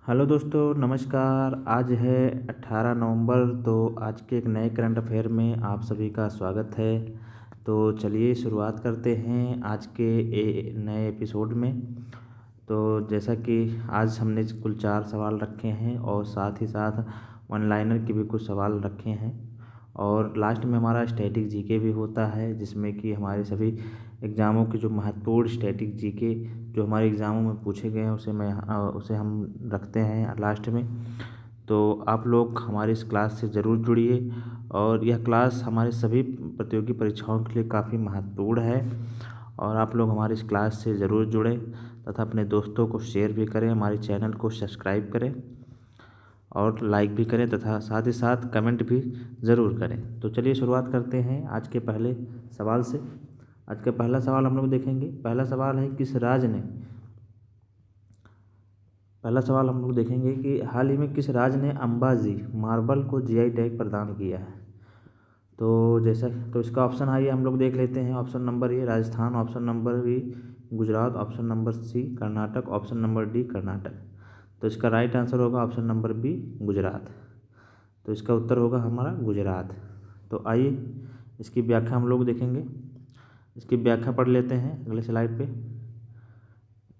Hello दोस्तों, नमस्कार। आज है 18 नवंबर। तो आज के एक नए करंट अफेयर में आप सभी का स्वागत है। तो चलिए शुरुआत करते हैं आज के नए एपिसोड में। तो जैसा कि आज हमने कुल 4 सवाल रखे हैं और साथ ही साथ वन लाइनर के भी कुछ सवाल रखे हैं। और लास्ट में हमारा स्टैटिक जीके भी होता है, जिसमें कि हमारे सभी एग्ज़ामों के जो महत्वपूर्ण स्टैटिक जीके जो हमारे एग्ज़ामों में पूछे गए हैं उसे हम रखते हैं लास्ट में। तो आप लोग हमारी इस क्लास से ज़रूर जुड़िए और यह क्लास हमारे सभी प्रतियोगी परीक्षाओं के लिए काफ़ी महत्वपूर्ण है। और आप लोग हमारी इस क्लास से ज़रूर जुड़ें तथा अपने दोस्तों को शेयर भी करें, हमारे चैनल को सब्सक्राइब करें और लाइक भी करें तथा साथ ही साथ कमेंट भी ज़रूर करें। तो चलिए शुरुआत करते हैं आज के पहले सवाल से। आज का पहला सवाल हम लोग देखेंगे। पहला सवाल है कि हाल ही में किस राज्य ने अंबाजी मार्बल को जीआई टैग प्रदान किया है। तो इसका ऑप्शन आइए हम लोग देख लेते हैं। Option number A Rajasthan, option number B Gujarat, option number C Karnataka, option number D Karnataka. तो इसका राइट आंसर होगा ऑप्शन नंबर बी गुजरात। तो इसका उत्तर होगा हमारा गुजरात। तो आइए इसकी व्याख्या हम लोग देखेंगे। इसकी व्याख्या पढ़ लेते हैं अगले स्लाइड पे।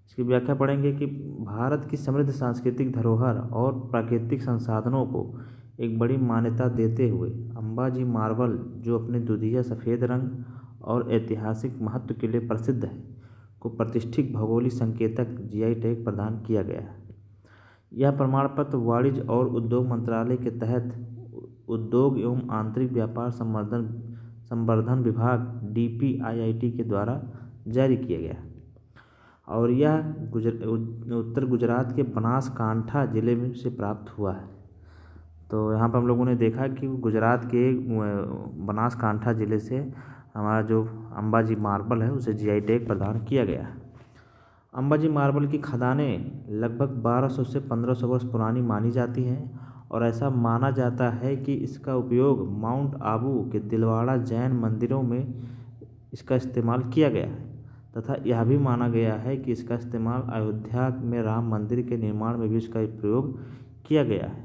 इसकी व्याख्या पढ़ेंगे कि भारत की समृद्ध सांस्कृतिक धरोहर और प्राकृतिक संसाधनों को एक बड़ी मान्यता देते हुए अंबाजी मार्बल, जो अपने दुधिया सफ़ेद रंग और ऐतिहासिक महत्व के लिए प्रसिद्ध है, को प्रतिष्ठित भौगोलिक संकेतक जीआई टैग प्रदान किया गया है। यह प्रमाण पत्र वाणिज्य और उद्योग मंत्रालय के तहत उद्योग एवं आंतरिक व्यापार संवर्धन विभाग DPIIT के द्वारा जारी किया गया और यह उत्तर गुजरात के बनासकांठा ज़िले में से प्राप्त हुआ है। तो यहाँ पर हम लोगों ने देखा कि गुजरात के बनासकांठा ज़िले से हमारा जो अंबाजी मार्बल है उसे जीआई टैग प्रदान किया गया है। अंबाजी मार्बल की खदानें लगभग 1200 से 1500 वर्ष पुरानी मानी जाती हैं और ऐसा माना जाता है कि इसका उपयोग माउंट आबू के दिलवाड़ा जैन मंदिरों में इसका इस्तेमाल किया गया है तथा यह भी माना गया है कि इसका इस्तेमाल अयोध्या में राम मंदिर के निर्माण में भी इसका प्रयोग किया गया है।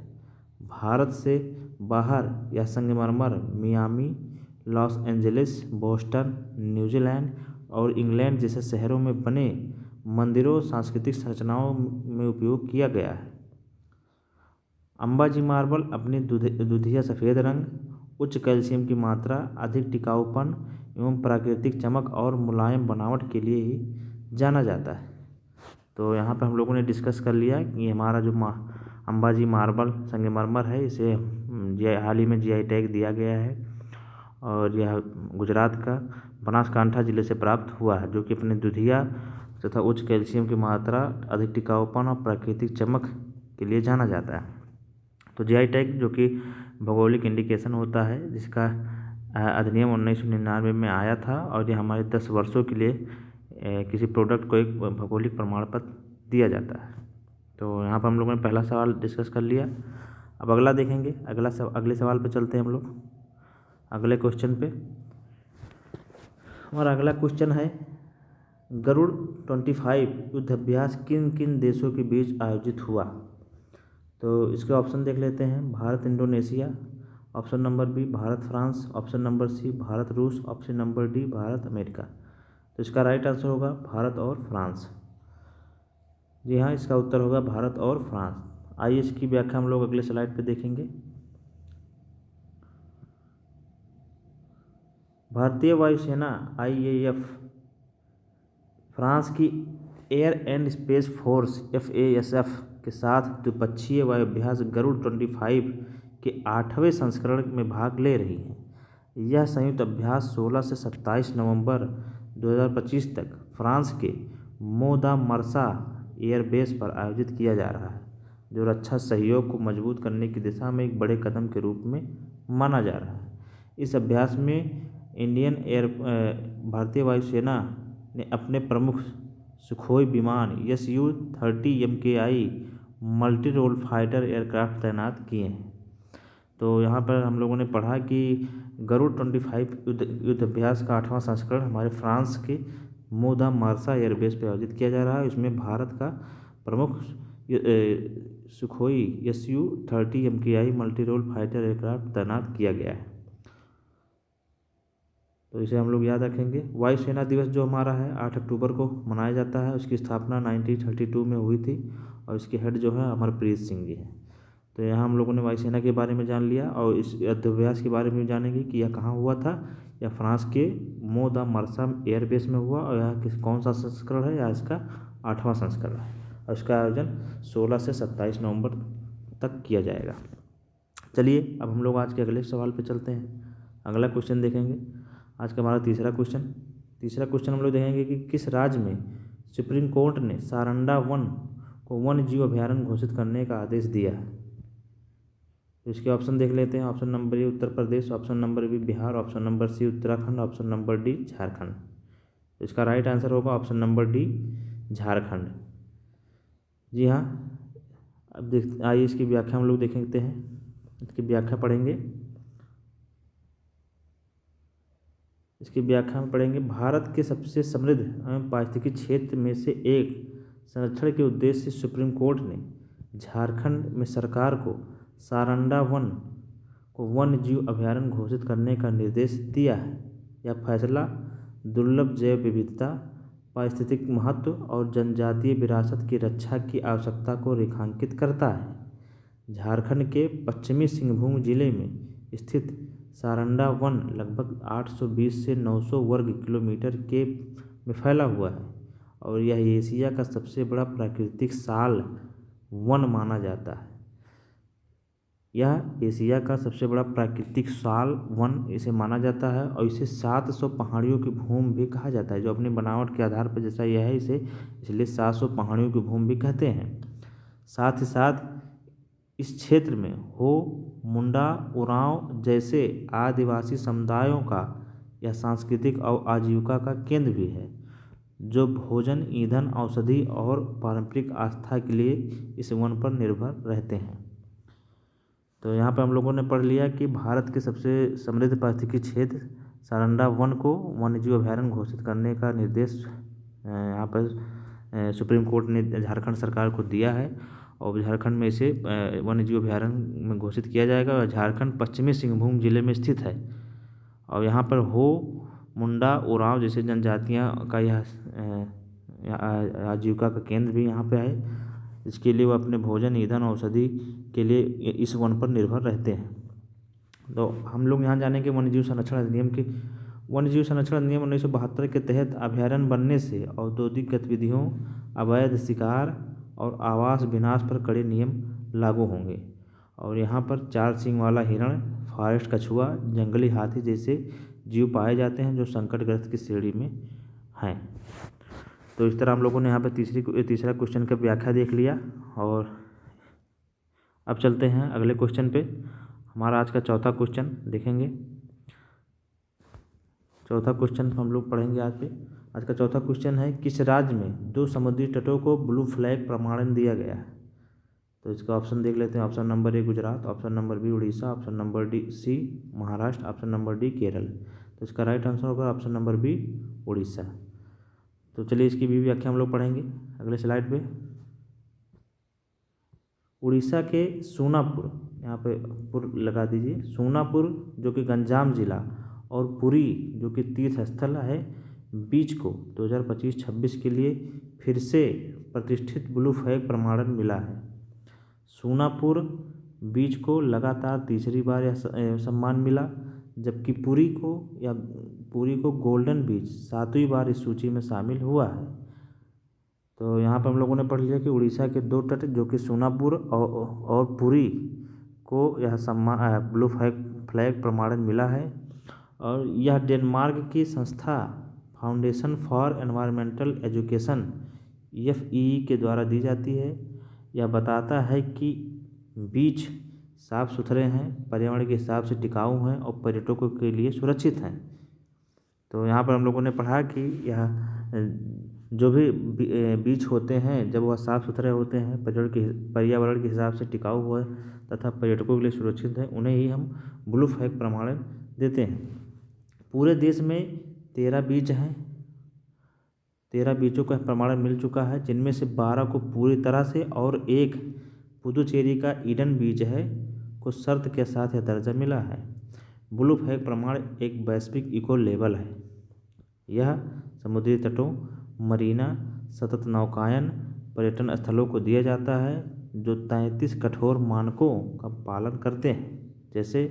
भारत से बाहर यह संगमरमर Miami, Los Angeles, Boston, New Zealand और इंग्लैंड जैसे शहरों में बने मंदिरों, सांस्कृतिक संरचनाओं में उपयोग किया गया है। अंबाजी मार्बल अपनी दुधिया सफ़ेद रंग, उच्च कैल्शियम की मात्रा, अधिक टिकाऊपन एवं प्राकृतिक चमक और मुलायम बनावट के लिए ही जाना जाता है। तो यहाँ पर हम लोगों ने डिस्कस कर लिया कि हमारा जो अंबाजी मार्बल संगमरमर है, इसे हाल ही में जीआई टैग दिया गया है और यह गुजरात का बनासकांठा ज़िले से प्राप्त हुआ है, जो कि अपने दुधिया तथा उच्च कैल्शियम की मात्रा, अधिक टिकाऊपन और प्राकृतिक चमक के लिए जाना जाता है। तो जीआई टैग जो कि भौगोलिक इंडिकेशन होता है, जिसका अधिनियम 1999 में आया था और ये हमारे 10 वर्षों के लिए किसी प्रोडक्ट को एक भौगोलिक प्रमाण पत्र दिया जाता है। तो यहाँ पर हम लोगों ने पहला सवाल डिस्कस कर लिया। अब अगला देखेंगे। अगले सवाल पे चलते हैं हम लोग, अगले क्वेश्चन पे। हमारा अगला क्वेश्चन है, गरुड़ 25 युद्ध अभ्यास किन किन देशों के बीच आयोजित हुआ। तो इसके ऑप्शन देख लेते हैं। Bharat Indonesia, option number B Bharat France, option number C Bharat रूस, option number D Bharat America. तो इसका राइट आंसर होगा भारत और फ्रांस। जी हाँ, इसका उत्तर होगा भारत और फ्रांस। आइए इसकी व्याख्या हम लोग अगले स्लाइड पे देखेंगे। भारतीय वायुसेना IAF फ्रांस की air and space force FASF के साथ द्विपक्षीय वायुअभ्यास गरुड़ 25 के 8वें संस्करण में भाग ले रही है। यह संयुक्त अभ्यास 16 से 27 नवंबर 2025 तक फ्रांस के मोदा मर्सा एयरबेस पर आयोजित किया जा रहा है, जो रक्षा सहयोग को मजबूत करने की दिशा में एक बड़े कदम के रूप में माना जा रहा है। इस अभ्यास में भारतीय वायुसेना ने अपने प्रमुख सुखोई विमान Su-30 MKI multi role fighter aircraft तैनात किए हैं। तो यहाँ पर हम लोगों ने पढ़ा कि गरुड़ 25 युद्ध अभ्यास का 8वां संस्करण हमारे फ्रांस के मोदा मार्सा एयरबेस पर आयोजित किया जा रहा है। इसमें भारत का प्रमुख Sukhoi Su-30 MKI multi role fighter aircraft तैनात किया गया है। तो इसे हम लोग याद रखेंगे। वायुसेना दिवस जो हमारा है 8 अक्टूबर को मनाया जाता है। उसकी स्थापना 1932 में हुई थी और इसके हेड जो है अमरप्रीत सिंह जी हैं। तो यहाँ हम लोगों ने वायुसेना के बारे में जान लिया और इस युद्धाभ्यास के बारे में जानेंगे कि यह कहाँ हुआ था। यह फ्रांस के मो द मरसा एयरबेस में हुआ और यह कौन सा संस्करण है, या इसका 8वां संस्करण है और इसका आयोजन 16 से 27 नवंबर तक किया जाएगा। चलिए अब हम लोग आज के अगले सवाल पे चलते हैं। अगला क्वेश्चन देखेंगे। आज का हमारा तीसरा क्वेश्चन हम लोग देखेंगे कि किस राज्य में सुप्रीम कोर्ट ने सारंडा वन को वन्य जीव अभयारण्य घोषित करने का आदेश दिया है। तो इसके ऑप्शन देख लेते हैं। Option number A Uttar Pradesh, option number B Bihar, option number C Uttarakhand, option number D Jharkhand. तो इसका राइट आंसर होगा ऑप्शन नंबर डी झारखंड। जी हाँ, अब आइए इसकी व्याख्या हम लोग देखते हैं। इसकी व्याख्या पढ़ेंगे। इसकी व्याख्या में पढ़ेंगे। भारत के सबसे समृद्ध एवं पारिस्थितिकी क्षेत्र में से एक संरक्षण के उद्देश्य से सुप्रीम कोर्ट ने झारखंड में सरकार को सारंडा वन को वन्य जीव अभयारण्य घोषित करने का निर्देश दिया है। यह फैसला दुर्लभ जैव विविधता, पारिस्थितिक महत्व और जनजातीय विरासत की रक्षा की आवश्यकता को रेखांकित करता है। झारखंड के पश्चिमी सिंहभूम जिले में स्थित सारंडा वन लगभग 820 से 900 वर्ग किलोमीटर के में फैला हुआ है और यह एशिया का सबसे बड़ा प्राकृतिक साल वन माना जाता है। यह एशिया का सबसे बड़ा प्राकृतिक साल वन इसे माना जाता है और इसे 700 पहाड़ियों की भूमि भी कहा जाता है। जो अपनी बनावट के आधार पर जैसा यह है, इसे इसलिए 700 पहाड़ियों की भूमि भी कहते हैं। साथ ही साथ इस क्षेत्र में हो, मुंडा, उरांव जैसे आदिवासी समुदायों का यह सांस्कृतिक और आजीविका का केंद्र भी है, जो भोजन, ईंधन, औषधि और पारंपरिक आस्था के लिए इस वन पर निर्भर रहते हैं। तो यहाँ पर हम लोगों ने पढ़ लिया कि भारत के सबसे समृद्ध पारिस्थितिकी क्षेत्र सारंडा वन को वन्यजीव अभयारण्य घोषित करने का निर्देश यहाँ पर सुप्रीम कोर्ट ने झारखंड सरकार को दिया है और झारखंड में इसे वन्यजीव अभयारण्य में घोषित किया जाएगा। और झारखंड पश्चिमी सिंहभूम जिले में स्थित है और यहाँ पर हो, मुंडा, उरांव जैसे जनजातियाँ का यह आजीविका का केंद्र भी यहाँ पे है। इसके लिए वो अपने भोजन, ईंधन, औषधि के लिए इस वन पर निर्भर रहते हैं। तो हम लोग यहाँ जानेंगे वन्यजीव संरक्षण अधिनियम के। वन्यजीव संरक्षण अधिनियम 1972 के तहत अभयारण्य बनने से औद्योगिक गतिविधियों, अवैध शिकार और आवास विनाश पर कड़े नियम लागू होंगे और यहाँ पर 4 सींग वाला हिरण, फॉरेस्ट कछुआ, जंगली हाथी जैसे जीव पाए जाते हैं जो संकटग्रस्त की श्रेणी में हैं। तो इस तरह हम लोगों ने यहाँ पर तीसरा क्वेश्चन का व्याख्या देख लिया और अब चलते हैं अगले क्वेश्चन पे। हमारा आज का चौथा क्वेश्चन देखेंगे। चौथा क्वेश्चन हम लोग पढ़ेंगे आज पे। आज का चौथा क्वेश्चन है, किस राज्य में 2 समुद्री तटों को ब्लू फ्लैग प्रमाणन दिया गया है। तो इसका ऑप्शन देख लेते हैं। Option number A Gujarat, option number B Orissa, option number D C Maharashtra, option number D Kerala. तो इसका राइट आंसर होगा ऑप्शन नंबर बी उड़ीसा। तो चलिए इसकी भी व्याख्या हम लोग पढ़ेंगे अगले स्लाइड पे। उड़ीसा के सोनापुर, यहाँ पे पुर लगा दीजिए, सोनापुर जो कि गंजाम जिला और पुरी जो कि तीर्थ स्थल है, बीच को 2025-26 के लिए फिर से प्रतिष्ठित ब्लू फ्लैग प्रमाणन मिला है। सोनापुर बीच को लगातार तीसरी बार यह सम्मान मिला, जबकि पुरी को गोल्डन बीच 7वीं बार इस सूची में शामिल हुआ है। तो यहाँ पर हम लोगों ने पढ़ लिया कि उड़ीसा के 2 तट जो कि सोनापुर और पुरी को यह सम्मान ब्लू फ्लैग प्रमाणन मिला है और यह डेनमार्क की संस्था foundation for environmental education FEE के द्वारा दी जाती है। यह बताता है कि बीच साफ सुथरे हैं, पर्यावरण के हिसाब से टिकाऊ हैं और पर्यटकों के लिए सुरक्षित हैं। तो यहाँ पर हम लोगों ने पढ़ा कि यह जो भी बीच होते हैं जब वह साफ़ सुथरे होते हैं, पर्यावरण के हिसाब से टिकाऊ हुए तथा पर्यटकों के लिए सुरक्षित है, उन्हें ही हम ब्लू फ्लैग प्रमाणन देते हैं। पूरे देश में 13 बीच हैं, 13 बीजों का प्रमाणन मिल चुका है, जिनमें से 12 को पूरी तरह से और एक पुदुचेरी का ईडन बीज है को शर्त के साथ यह दर्जा मिला है। ब्लू फ्लैग प्रमाण एक वैश्विक इको लेबल है। यह समुद्री तटों, मरीना, सतत नौकायन, पर्यटन स्थलों को दिया जाता है जो 33 कठोर मानकों का पालन करते हैं, जैसे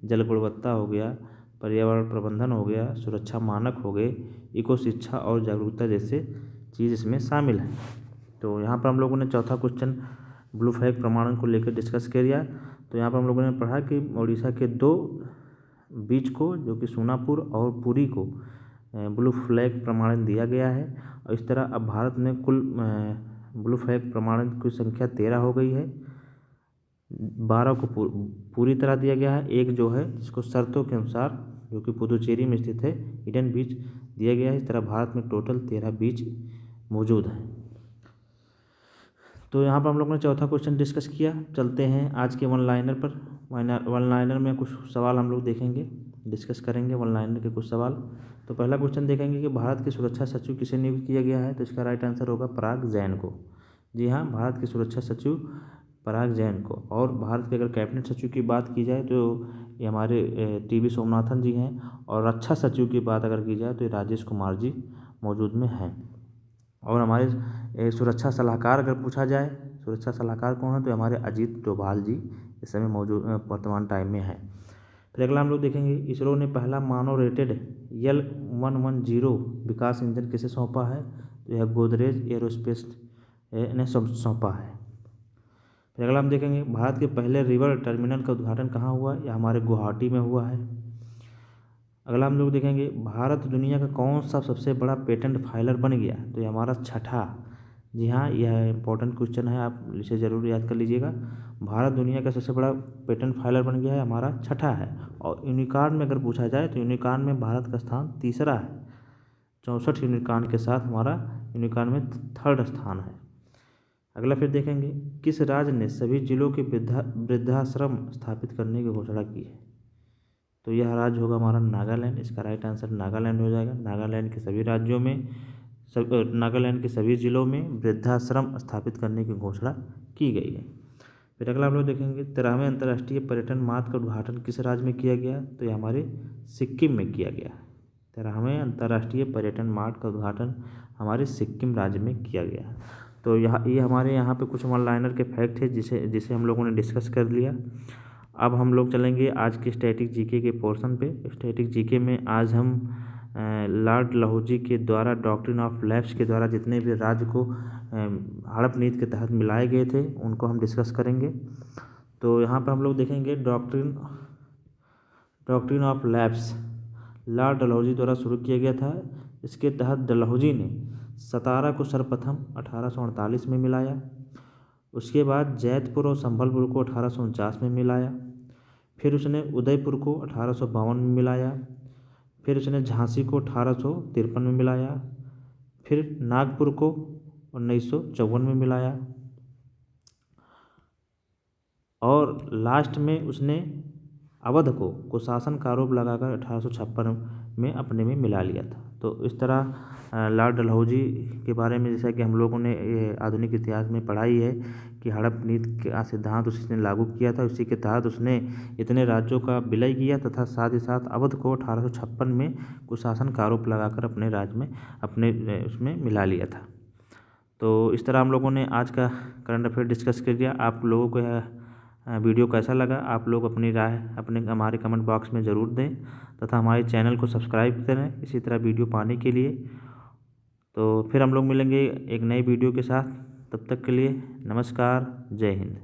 जल गुणवत्ता हो गया, पर्यावरण प्रबंधन हो गया, सुरक्षा मानक हो गए, इको शिक्षा और जागरूकता जैसे चीज़ इसमें शामिल है। तो यहाँ पर हम लोगों ने चौथा क्वेश्चन ब्लू फ्लैग प्रमाणन को लेकर डिस्कस किया। तो यहाँ पर हम लोगों ने पढ़ा कि उड़ीसा के 2 बीच को, जो कि सोनापुर और पुरी को ब्लू फ्लैग प्रमाणन दिया गया है। और इस तरह अब भारत में कुल ब्लू फ्लैग प्रमाणन की संख्या 13 हो गई है। 12 को पूरी तरह दिया गया है, एक जो है जिसको शर्तों के अनुसार, जो कि पुदुचेरी में स्थित है, ईडन बीच दिया गया है। इस तरह भारत में टोटल 13 बीच मौजूद हैं। तो यहाँ पर हम लोगों ने चौथा क्वेश्चन डिस्कस किया। चलते हैं आज के वन लाइनर पर। वन लाइनर में कुछ सवाल हम लोग देखेंगे, डिस्कस करेंगे वन लाइनर के कुछ सवाल। तो पहला क्वेश्चन देखेंगे कि भारत के सुरक्षा सचिव किसे नियुक्त किया गया है। तो इसका राइट आंसर होगा पराग जैन को। जी हाँ, भारत के सुरक्षा सचिव पराग जैन को। और भारत के अगर कैबिनेट सचिव की बात की जाए तो ये हमारे टी.वी. सोमनाथन जी हैं। और रक्षा सचिव की बात अगर की जाए तो ये राजेश कुमार जी मौजूद में हैं। और हमारे सुरक्षा सलाहकार अगर पूछा जाए, सुरक्षा सलाहकार कौन है, तो हमारे अजीत डोभाल जी इस समय मौजूद वर्तमान टाइम में हैं। फिर अगला हम लोग देखेंगे, इसरो ने पहला मानव रेटेड L110 विकास इंजन किसे सौंपा है। तो यह गोदरेज एरोस्पेस ने सौंपा है। फिर अगला हम देखेंगे, भारत के पहले रिवर टर्मिनल का उद्घाटन कहाँ हुआ। यह हमारे गुवाहाटी में हुआ है। अगला हम लोग देखेंगे, भारत दुनिया का कौन सा सबसे बड़ा पेटेंट फाइलर बन गया। तो ये हमारा छठा। जी हाँ, यह इंपॉर्टेंट क्वेश्चन है, आप इसे ज़रूर याद कर लीजिएगा। भारत दुनिया का सबसे बड़ा पेटेंट फाइलर बन गया है, हमारा छठा है। और यूनिकॉर्न में अगर पूछा जाए तो यूनिकॉर्न में भारत का स्थान तीसरा है। 64 यूनिकॉर्न के साथ हमारा यूनिकॉर्न में 3rd स्थान है। अगला फिर देखेंगे, किस राज्य ने सभी जिलों के वृद्धाश्रम स्थापित करने की घोषणा की है। तो यह राज्य होगा हमारा नागालैंड। इसका राइट आंसर नागालैंड हो जाएगा। नागालैंड के सभी राज्यों में नागालैंड के सभी जिलों में वृद्धाश्रम स्थापित करने की घोषणा की गई है। फिर अगला हम लोग देखेंगे, 13वें अंतर्राष्ट्रीय पर्यटन मार्ग का उद्घाटन किस राज्य में किया गया। तो ये हमारे सिक्किम में किया गया। 13वें अंतर्राष्ट्रीय पर्यटन मार्ग का उद्घाटन हमारे सिक्किम राज्य में किया गया। तो ये हमारे यहाँ पे कुछ वन लाइनर के फैक्ट है जिसे हम लोगों ने डिस्कस कर लिया। अब हम लोग चलेंगे आज के स्टैटिक जीके के पोर्शन पे। स्टैटिक जीके में आज हम लॉर्ड डलहौजी के द्वारा डॉक्ट्रिन ऑफ लैप्स के द्वारा जितने भी राज्य को हड़प नीति के तहत मिलाए गए थे उनको हम डिस्कस करेंगे। तो यहाँ पर हम लोग देखेंगे doctrine of lapse Lord Dalhousie द्वारा शुरू किया गया था। इसके तहत डलहौजी ने सतारा को सर्वप्रथम 1848 में मिलाया। उसके बाद जैतपुर और संभलपुर को 1849 में मिलाया। फिर उसने उदयपुर को 1852 में मिलाया। फिर उसने झांसी को 1853 में मिलाया। फिर नागपुर को 1954 में मिलाया। और लास्ट में उसने अवध को कुशासन का आरोप लगाकर 1856 में अपने में मिला लिया था। तो इस तरह लॉर्ड डलहौजी के बारे में जैसा कि हम लोगों ने आधुनिक इतिहास में पढ़ाई है कि हड़प नीति का सिद्धांत उसने लागू किया था। उसी के तहत उसने इतने राज्यों का विलय किया तथा साथ ही साथ अवध को 1856 में कुशासन का आरोप लगाकर अपने राज्य में उसमें मिला लिया था। तो इस तरह हम लोगों ने आज का करंट अफेयर डिस्कस कर लिया। आप लोगों को यह वीडियो कैसा लगा, आप लोग अपनी राय हमारे कमेंट बॉक्स में ज़रूर दें तथा हमारे चैनल को सब्सक्राइब करें इसी तरह वीडियो पाने के लिए। तो फिर हम लोग मिलेंगे एक नई वीडियो के साथ। तब तक के लिए नमस्कार, जय हिंद।